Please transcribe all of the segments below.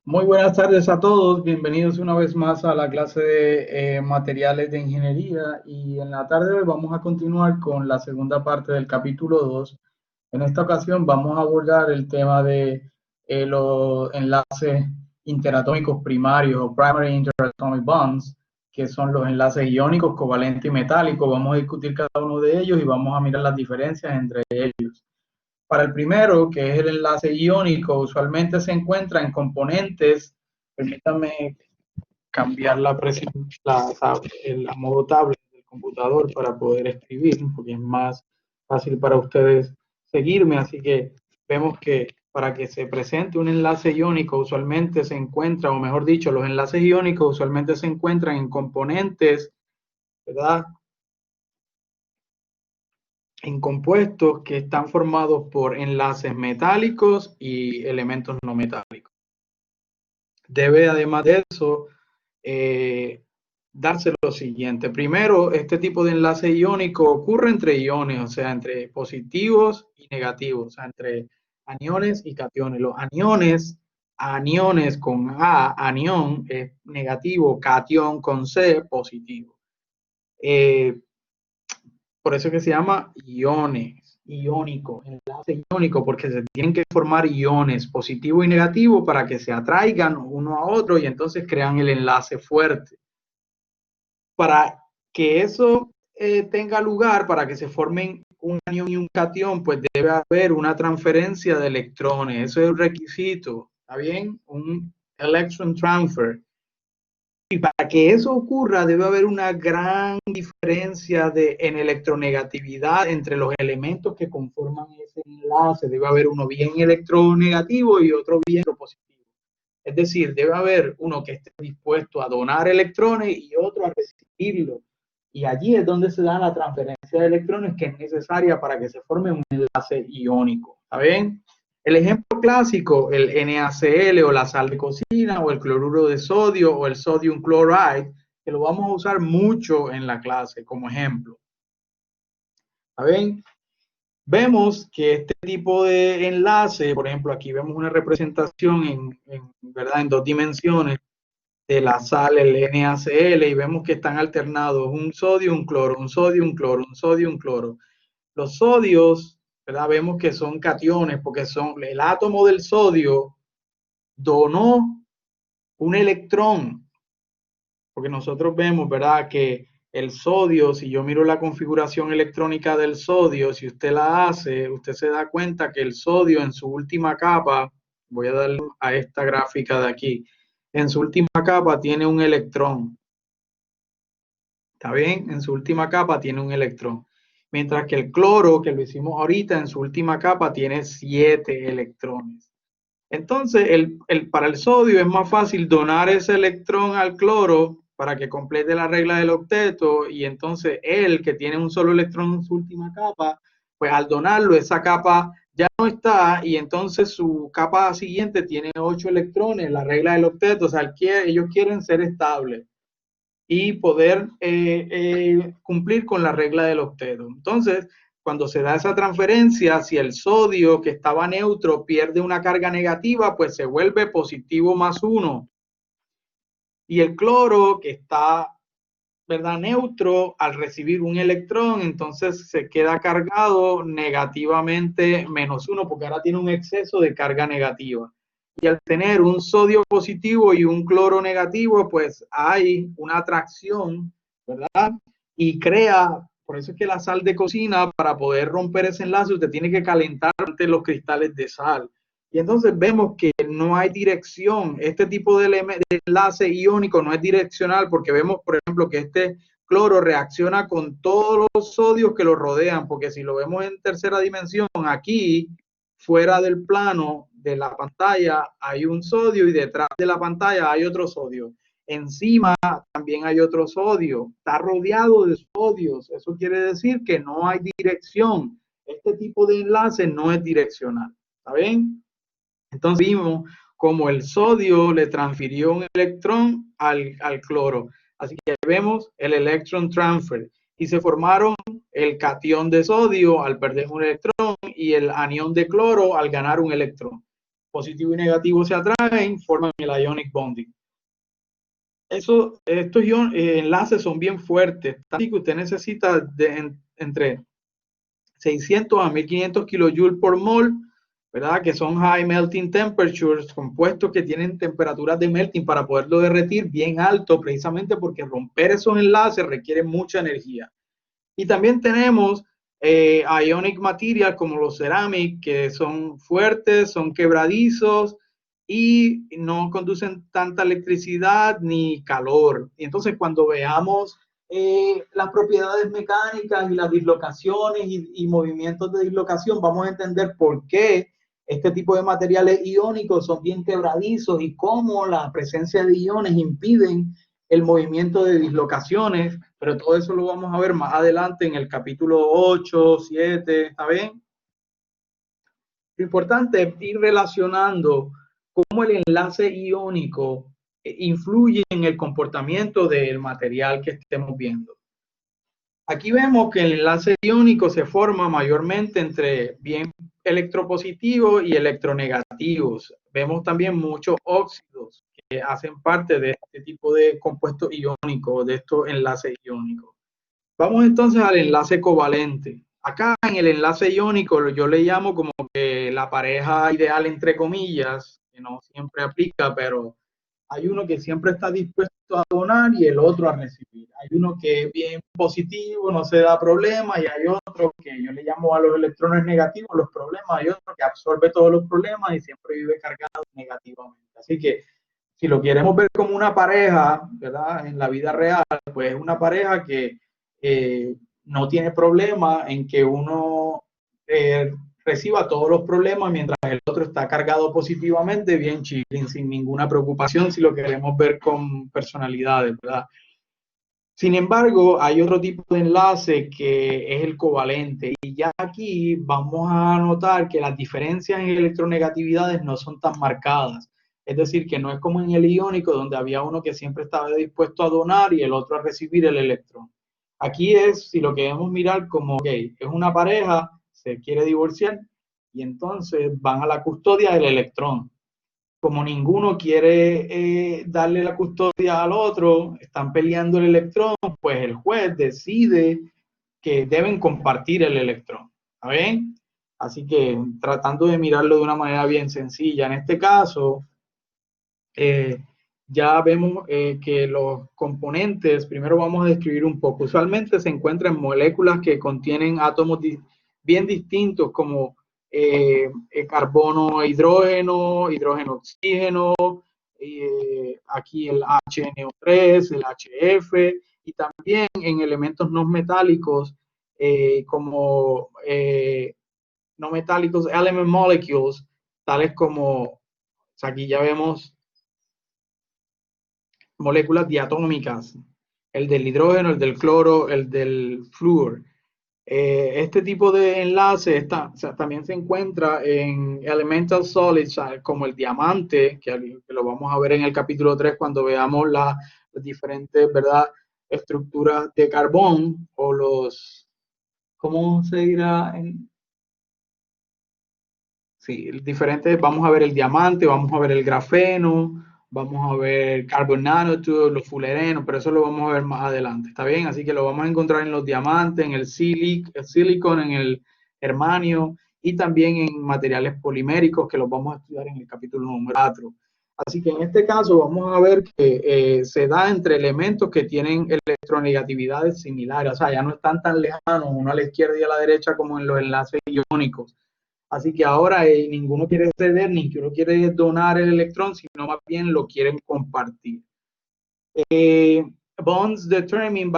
Muy buenas tardes a todos, bienvenidos una vez más a la clase de materiales de ingeniería y en la tarde de hoy vamos a continuar con la segunda parte del capítulo 2. En esta ocasión vamos a abordar el tema de los enlaces interatómicos primarios o primary interatomic bonds, que son los enlaces iónicos, covalentes y metálicos. Vamos a discutir cada uno de ellos y vamos a mirar las diferencias entre ellos. Para el primero, que es el enlace iónico, usualmente se encuentra en componentes. Permítanme cambiar la modo tablet del computador para poder escribir, porque es más fácil para ustedes seguirme. Así que vemos que para que se presente un enlace iónico, usualmente se encuentra, o mejor dicho, los enlaces iónicos usualmente se encuentran en componentes, ¿verdad? En compuestos que están formados por enlaces metálicos y elementos no metálicos. Debe, además de eso, darse lo siguiente. Primero, este tipo de enlace iónico ocurre entre iones, o sea, entre positivos y negativos, o sea, entre aniones y cationes. Los aniones con A, anión es negativo, cation con C, positivo. Eh, por eso es que se llama iónico, enlace iónico, porque se tienen que formar iones positivo y negativo para que se atraigan uno a otro y entonces crean el enlace fuerte. Para que eso tenga lugar, para que se formen un anión y un cation, pues debe haber una transferencia de electrones. Eso es un requisito, ¿está bien? Un electron transfer. Y para que eso ocurra, debe haber una gran diferencia en electronegatividad entre los elementos que conforman ese enlace. Debe haber uno bien electronegativo y otro bien positivo. Es decir, debe haber uno que esté dispuesto a donar electrones y otro a recibirlos. Y allí es donde se da la transferencia de electrones que es necesaria para que se forme un enlace iónico. ¿Está bien? El ejemplo clásico, el NaCl o la sal de cocina o el cloruro de sodio o el sodium chloride, que lo vamos a usar mucho en la clase como ejemplo. ¿Está bien? Vemos que este tipo de enlace, por ejemplo, aquí vemos una representación ¿verdad? En dos dimensiones de la sal, el NaCl, y vemos que están alternados un sodio, un cloro, un sodio, un cloro, un sodio, un cloro. Los sodios, ¿verdad? Vemos que son cationes porque son el átomo del sodio donó un electrón, porque nosotros vemos, ¿verdad? Que el sodio, si yo miro la configuración electrónica del sodio, si usted la hace, usted se da cuenta que el sodio en su última capa, voy a darle a esta gráfica de aquí, en su última capa tiene un electrón. ¿Está bien? En su última capa tiene un electrón. Mientras que el cloro, que lo hicimos ahorita, en su última capa tiene 7 electrones. Entonces, para el sodio es más fácil donar ese electrón al cloro para que complete la regla del octeto y entonces él, que tiene un solo electrón en su última capa, pues al donarlo, esa capa ya no está y entonces su capa siguiente tiene 8 electrones, la regla del octeto, o sea, ellos quieren ser estables y poder cumplir con la regla del octeto. Entonces, cuando se da esa transferencia, si el sodio que estaba neutro pierde una carga negativa, pues se vuelve positivo más 1. Y el cloro que está, ¿verdad? Neutro, al recibir un electrón, entonces se queda cargado negativamente menos 1, porque ahora tiene un exceso de carga negativa. Y al tener un sodio positivo y un cloro negativo, pues hay una atracción, ¿verdad? Y crea, por eso es que la sal de cocina, para poder romper ese enlace, usted tiene que calentar antes los cristales de sal. Y entonces vemos que no hay dirección. Este tipo de enlace iónico no es direccional porque vemos, por ejemplo, que este cloro reacciona con todos los sodios que lo rodean, porque si lo vemos en tercera dimensión, aquí, fuera del plano de la pantalla, hay un sodio y detrás de la pantalla hay otro sodio. Encima también hay otro sodio. Está rodeado de sodios. Eso quiere decir que no hay dirección. Este tipo de enlace no es direccional. ¿Está bien? Entonces vimos como el sodio le transfirió un electrón al cloro. Así que vemos el electron transfer y se formaron el cation de sodio al perder un electrón y el anión de cloro al ganar un electrón. positivo y negativo se atraen, forman el ionic bonding. Estos enlaces son bien fuertes, así que usted necesita entre 600 a 1500 kilojoules por mol, ¿verdad? Que son high melting temperatures, compuestos que tienen temperaturas de melting para poderlo derretir bien alto, precisamente porque romper esos enlaces requiere mucha energía. Y también tenemos ionic material como los ceramic, que son fuertes, son quebradizos y no conducen tanta electricidad ni calor. Y entonces cuando veamos las propiedades mecánicas y las dislocaciones y movimientos de dislocación, vamos a entender por qué este tipo de materiales iónicos son bien quebradizos y cómo la presencia de iones impiden el movimiento de dislocaciones, pero todo eso lo vamos a ver más adelante en el capítulo 8, 7, ¿está bien? Lo importante es ir relacionando cómo el enlace iónico influye en el comportamiento del material que estemos viendo. Aquí vemos que el enlace iónico se forma mayormente entre bien electropositivos y electronegativos. Vemos también muchos óxidos que hacen parte de este tipo de compuestos iónicos, de estos enlaces iónicos. Vamos entonces al enlace covalente. Acá en el enlace iónico yo le llamo como que la pareja ideal entre comillas, que no siempre aplica, pero hay uno que siempre está dispuesto a donar y el otro a recibir. Hay uno que es bien positivo, no se da problemas, y hay otro que yo le llamo a los electrones negativos los problemas, hay otro que absorbe todos los problemas y siempre vive cargado negativamente. Así que si lo queremos ver como una pareja, ¿verdad? En la vida real, pues es una pareja que no tiene problema en que uno reciba todos los problemas mientras el otro está cargado positivamente, bien chilling, sin ninguna preocupación, si lo queremos ver con personalidades, ¿verdad? Sin embargo, hay otro tipo de enlace que es el covalente, y ya aquí vamos a notar que las diferencias en electronegatividades no son tan marcadas. Es decir, que no es como en el iónico, donde había uno que siempre estaba dispuesto a donar y el otro a recibir el electrón. Aquí es, si lo queremos mirar como, ok, es una pareja, se quiere divorciar, y entonces van a la custodia del electrón. Como ninguno quiere darle la custodia al otro, están peleando el electrón, pues el juez decide que deben compartir el electrón. ¿Está bien? Así que tratando de mirarlo de una manera bien sencilla, en este caso, ya vemos que los componentes, primero vamos a describir un poco. Usualmente se encuentran moléculas que contienen átomos bien distintos, como carbono, hidrógeno, hidrógeno, oxígeno, aquí el HNO3, el HF, y también en elementos no metálicos, como no metálicos, element molecules, tales como, o sea, aquí ya vemos moléculas diatómicas, el del hidrógeno, el del cloro, el del flúor. Este tipo de enlace o sea, también se encuentra en elemental solids, como el diamante, que lo vamos a ver en el capítulo 3 cuando veamos las diferentes, ¿verdad?, estructuras de carbón, o los, ¿cómo se dirá? Sí, diferentes, vamos a ver el diamante, vamos a ver el grafeno, vamos a ver carbon nanotubes, los fullerenos, pero eso lo vamos a ver más adelante, ¿está bien? Así que lo vamos a encontrar en los diamantes, en el silicon, en el germanio, y también en materiales poliméricos, que los vamos a estudiar en el capítulo número 4. Así que en este caso vamos a ver que se da entre elementos que tienen electronegatividades similares, o sea, ya no están tan lejanos uno a la izquierda y a la derecha como en los enlaces iónicos. Así que ahora ninguno quiere ceder, ni uno quiere donar el electrón, sino más bien lo quieren compartir. Bonds determined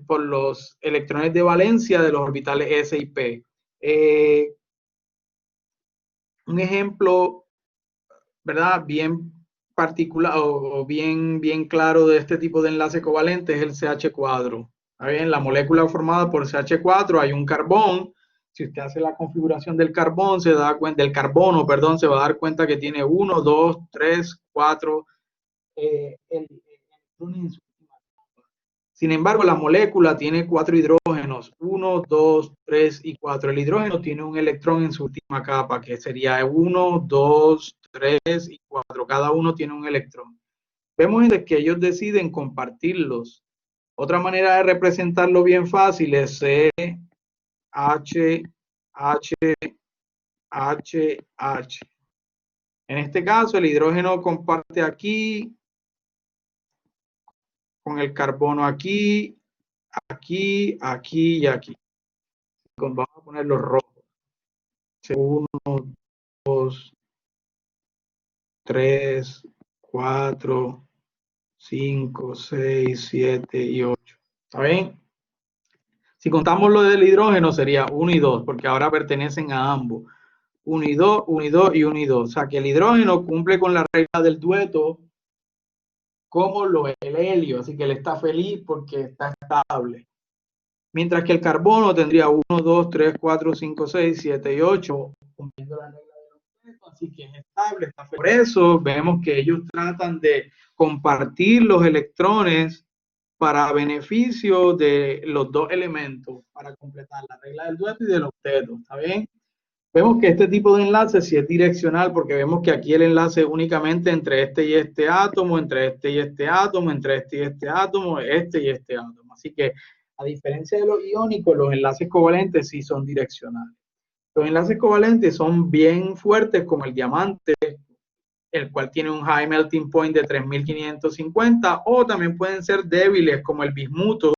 por los electrones de valencia de los orbitales S y P. Un ejemplo, ¿verdad?, bien particular o bien claro de este tipo de enlace covalente es el CH4. ¿Está bien? La molécula formada por CH4, hay un carbón. Si usted hace la configuración del carbón, se da cuenta, del carbono, perdón, se va a dar cuenta que tiene 1, 2, 3, 4 electrones. Sin embargo, la molécula tiene 4 hidrógenos, 1, 2, 3 y 4. El hidrógeno tiene un electrón en su última capa, que sería 1, 2, 3 y 4. Cada uno tiene un electrón. Vemos que ellos deciden compartirlos. Otra manera de representarlo bien fácil es C, H, H, H, H. En este caso, el hidrógeno comparte aquí, con el carbono aquí, aquí, aquí y aquí. Vamos a poner los rojos. 1, 2, 3, 4, 5, 6, 7 y 8. ¿Está bien? Si contamos lo del hidrógeno sería 1 y 2, porque ahora pertenecen a ambos. 1 y 2, 1 y 2 y 1 y 2. O sea que el hidrógeno cumple con la regla del dueto como lo es el helio, así que él está feliz porque está estable. Mientras que el carbono tendría 1, 2, 3, 4, 5, 6, 7 y 8, cumpliendo la regla de los duetos, así que es estable, está feliz. Por eso vemos que ellos tratan de compartir los electrones para beneficio de los dos elementos, para completar la regla del dueto y del octeto, ¿está bien? Vemos que este tipo de enlace sí es direccional porque vemos que aquí el enlace es únicamente entre este y este átomo, entre este y este átomo, entre este y este átomo, este y este átomo. Así que, a diferencia de los iónicos, los enlaces covalentes sí son direccionales. Los enlaces covalentes son bien fuertes como el diamante, el cual tiene un high melting point de 3550, o también pueden ser débiles como el bismuto,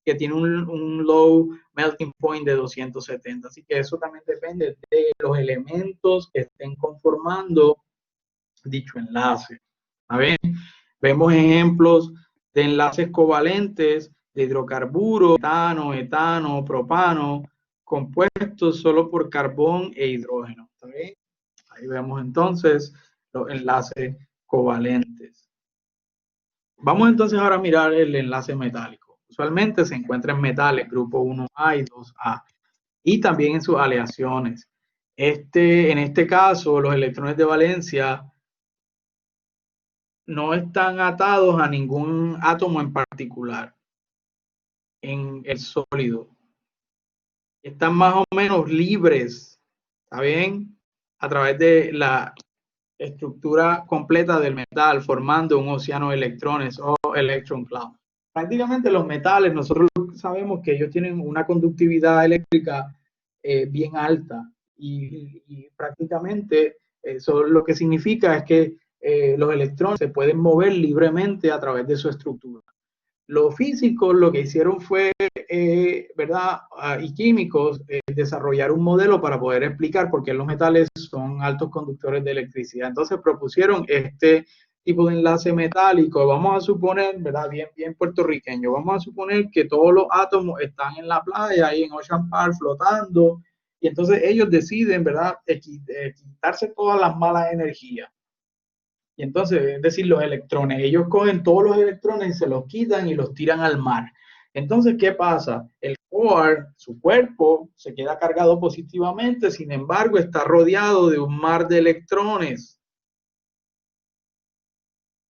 que tiene un low melting point de 270. Así que eso también depende de los elementos que estén conformando dicho enlace. A ver, vemos ejemplos de enlaces covalentes de hidrocarburos, metano, etano, propano, compuestos solo por carbón e hidrógeno. ¿Está bien? Ahí vemos entonces los enlaces covalentes. Vamos entonces ahora a mirar el enlace metálico. Usualmente se encuentra en metales, grupo 1A y 2A, y también en sus aleaciones. En este caso, los electrones de valencia no están atados a ningún átomo en particular en el sólido. Están más o menos libres, ¿está bien? A través de la estructura completa del metal, formando un océano de electrones o electron cloud. Prácticamente los metales, nosotros sabemos que ellos tienen una conductividad eléctrica bien alta y prácticamente eso lo que significa es que los electrones se pueden mover libremente a través de su estructura. Los físicos lo que hicieron fue, ¿verdad? Y químicos, desarrollar un modelo para poder explicar por qué los metales son altos conductores de electricidad. Entonces propusieron este tipo de enlace metálico. Vamos a suponer, ¿verdad? Bien puertorriqueño. Vamos a suponer que todos los átomos están en la playa, ahí en Ocean Park, flotando. Y entonces ellos deciden, ¿verdad? Quitarse todas las malas energías. Y entonces, es decir, los electrones, ellos cogen todos los electrones y se los quitan y los tiran al mar. Entonces, ¿qué pasa? El core, su cuerpo, se queda cargado positivamente, sin embargo, está rodeado de un mar de electrones.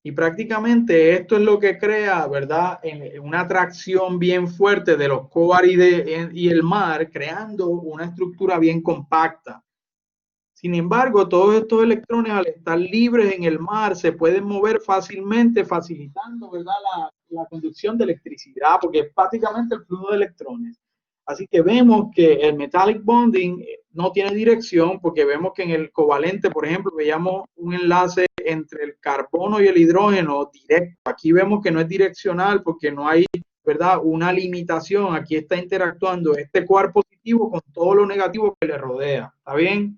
Y prácticamente esto es lo que crea, ¿verdad? Una atracción bien fuerte de los core y el mar, creando una estructura bien compacta. Sin embargo, todos estos electrones, al estar libres en el mar, se pueden mover fácilmente, facilitando, ¿verdad?, la conducción de electricidad, porque es prácticamente el flujo de electrones. Así que vemos que el metallic bonding no tiene dirección, porque vemos que en el covalente, por ejemplo, veíamos un enlace entre el carbono y el hidrógeno directo. Aquí vemos que no es direccional porque no hay, ¿verdad?, una limitación. Aquí está interactuando este cuerpo positivo con todo lo negativo que le rodea. ¿Está bien?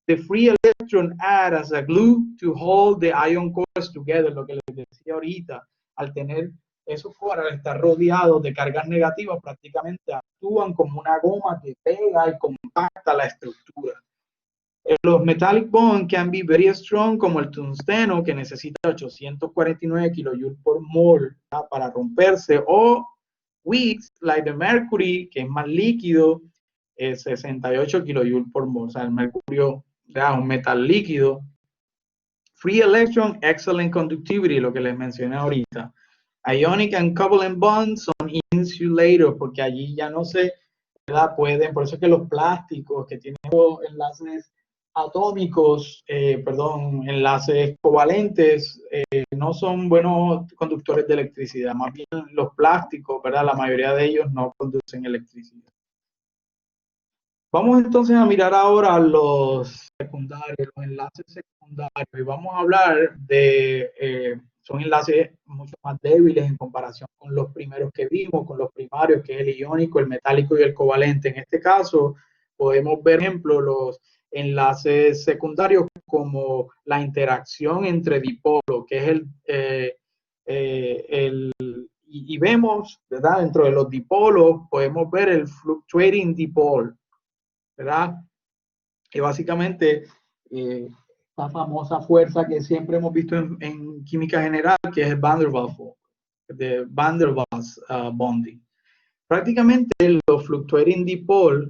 The free electron act as a glue to hold the ion cores together, lo que les decía ahorita, al tener esos cores, al estar rodeados de cargas negativas, prácticamente actúan como una goma que pega y compacta la estructura. Los metallic bonds can be very strong, como el tungsteno, que necesita 849 kilojoules por mol para romperse, o weak, like the mercury, que es más líquido, 68 kilojoules por mol. O sea, el mercurio un metal líquido. Free electron, excellent conductivity, lo que les mencioné ahorita. Ionic and covalent bonds son insulators, porque allí ya no se, ¿verdad?, pueden, por eso es que los plásticos que tienen enlaces atómicos, enlaces covalentes, no son buenos conductores de electricidad. Más bien los plásticos, ¿verdad? La mayoría de ellos no conducen electricidad. Vamos entonces a mirar ahora los secundarios, los enlaces secundarios, y vamos a hablar de, son enlaces mucho más débiles en comparación con los primeros que vimos, con los primarios, que es el iónico, el metálico y el covalente. En este caso, podemos ver, por ejemplo, los enlaces secundarios como la interacción entre dipolos, que es y vemos, ¿verdad? Dentro de los dipolos podemos ver el fluctuating dipole, ¿verdad? Que básicamente esta famosa fuerza que siempre hemos visto en química general, que es el Van der Waals bonding. Prácticamente los fluctuating dipole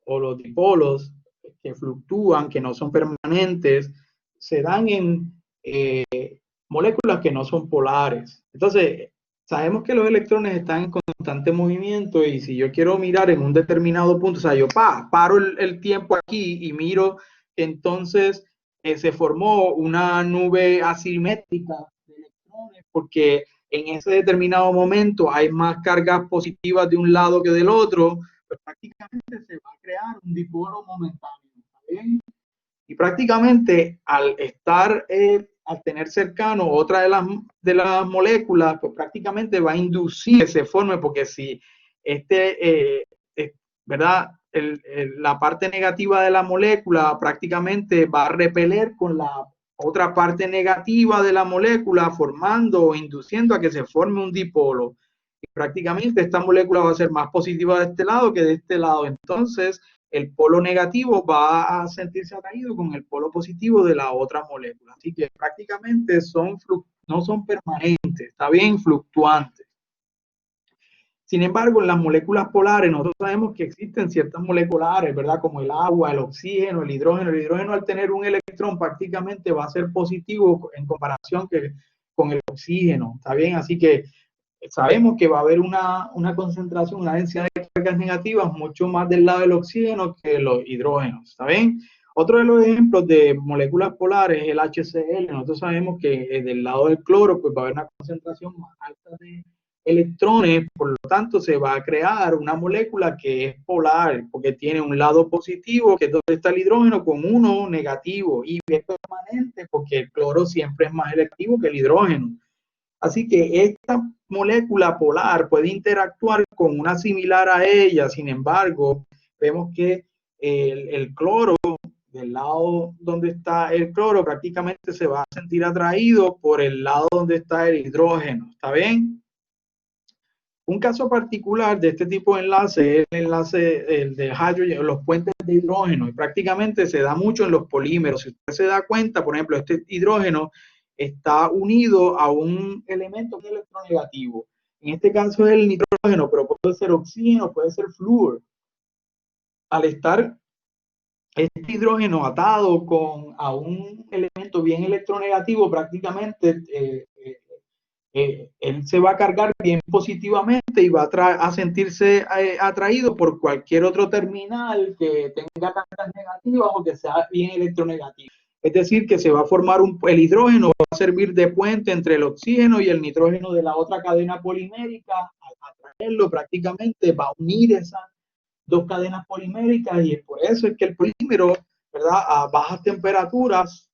o los dipolos que fluctúan, que no son permanentes, se dan en moléculas que no son polares. Entonces, sabemos que los electrones están en constante movimiento y si yo quiero mirar en un determinado punto, o sea, yo paro el tiempo aquí y miro, entonces se formó una nube asimétrica de electrones porque en ese determinado momento hay más cargas positivas de un lado que del otro, pues prácticamente se va a crear un dipolo momentáneo. ¿Está bien? Y prácticamente al estar, al tener cercano otra de las moléculas, pues prácticamente va a inducir que se forme, porque si ¿verdad? La parte negativa de la molécula prácticamente va a repeler con la otra parte negativa de la molécula, formando o induciendo a que se forme un dipolo. Y prácticamente esta molécula va a ser más positiva de este lado que de este lado. Entonces, el polo negativo va a sentirse atraído con el polo positivo de la otra molécula. Así que prácticamente no son permanentes, está bien, fluctuantes. Sin embargo, en las moléculas polares, nosotros sabemos que existen ciertas moleculares, ¿verdad? Como el agua, el oxígeno, el hidrógeno. El hidrógeno, al tener un electrón, prácticamente va a ser positivo en comparación con el oxígeno, ¿está bien? Así que sabemos que va a haber una concentración, una densidad de cargas negativas mucho más del lado del oxígeno que de los hidrógenos, ¿está bien? Otro de los ejemplos de moléculas polares es el HCl. Nosotros sabemos que del lado del cloro pues va a haber una concentración más alta de electrones, por lo tanto se va a crear una molécula que es polar, porque tiene un lado positivo, que es donde está el hidrógeno, con uno negativo, y es permanente porque el cloro siempre es más electivo que el hidrógeno. Así que esta molécula polar puede interactuar con una similar a ella. Sin embargo, vemos que el cloro, del lado donde está el cloro, prácticamente se va a sentir atraído por el lado donde está el hidrógeno. ¿Está bien? Un caso particular de este tipo de enlace es el enlace el de hydrogen, los puentes de hidrógeno, y prácticamente se da mucho en los polímeros. Si usted se da cuenta, por ejemplo, este hidrógeno está unido a un elemento que es electronegativo. En este caso es el nitrógeno, pero puede ser oxígeno, puede ser flúor. Al estar este hidrógeno atado a un elemento bien electronegativo, prácticamente él se va a cargar bien positivamente y va a sentirse atraído por cualquier otro terminal que tenga cargas negativas o que sea bien electronegativo. Es decir, que se va a formar el hidrógeno, va a servir de puente entre el oxígeno y el nitrógeno de la otra cadena polimérica. Al atraerlo, prácticamente va a unir esas dos cadenas poliméricas, y por eso es que el polímero, ¿verdad? A bajas temperaturas,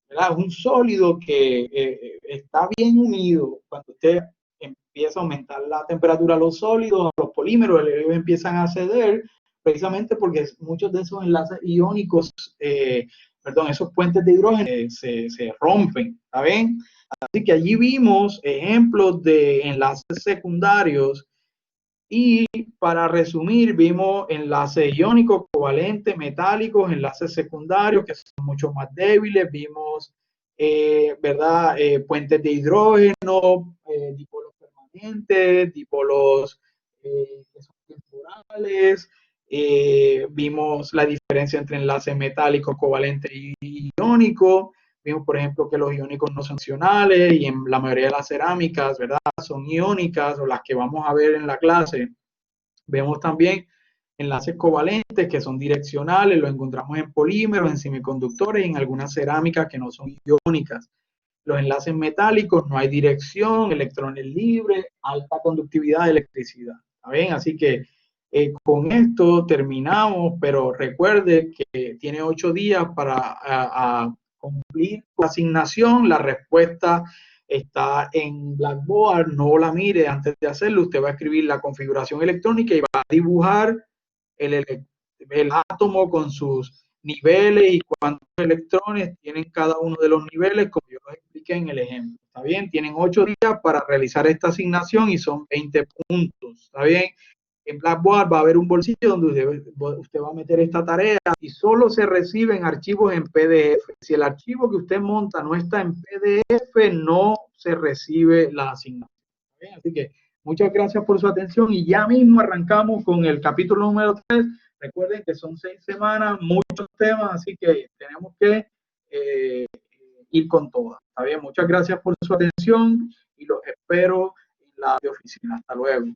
¿verdad? Es un sólido que está bien unido. Cuando usted empieza a aumentar la temperatura a los sólidos, a los polímeros, ellos empiezan a ceder, precisamente porque muchos de esos enlaces iónicos, esos puentes de hidrógeno se rompen, ¿está bien? Así que allí vimos ejemplos de enlaces secundarios. Y para resumir, vimos enlaces iónicos, covalentes, metálicos, enlaces secundarios que son mucho más débiles. Vimos, ¿verdad? Puentes de hidrógeno, dipolos permanentes, dipolos que son temporales. Vimos la diferencia entre enlaces metálicos, covalentes y iónicos. Vimos, por ejemplo, que los iónicos no son funcionales y en la mayoría de las cerámicas, ¿verdad? Son iónicas, o las que vamos a ver en la clase. Vemos también enlaces covalentes que son direccionales, los encontramos en polímeros, en semiconductores y en algunas cerámicas que no son iónicas. Los enlaces metálicos, no hay dirección, electrones libres, alta conductividad de electricidad. ¿Está bien? Así que con esto terminamos, pero recuerde que tiene 8 días para cumplir la asignación. La respuesta está en Blackboard, no la mire antes de hacerlo. Usted va a escribir la configuración electrónica y va a dibujar el átomo con sus niveles y cuántos electrones tienen cada uno de los niveles, como yo los expliqué en el ejemplo. ¿Está bien? Tienen 8 días para realizar esta asignación y son 20 puntos. ¿Está bien? En Blackboard va a haber un bolsillo donde usted va a meter esta tarea y solo se reciben archivos en PDF. Si el archivo que usted monta no está en PDF, no se recibe la asignación. ¿Bien? Así que muchas gracias por su atención y ya mismo arrancamos con el capítulo número 3. Recuerden que son 6 semanas, muchos temas, así que tenemos que ir con todas. ¿Está bien? Muchas gracias por su atención y los espero en la oficina. Hasta luego.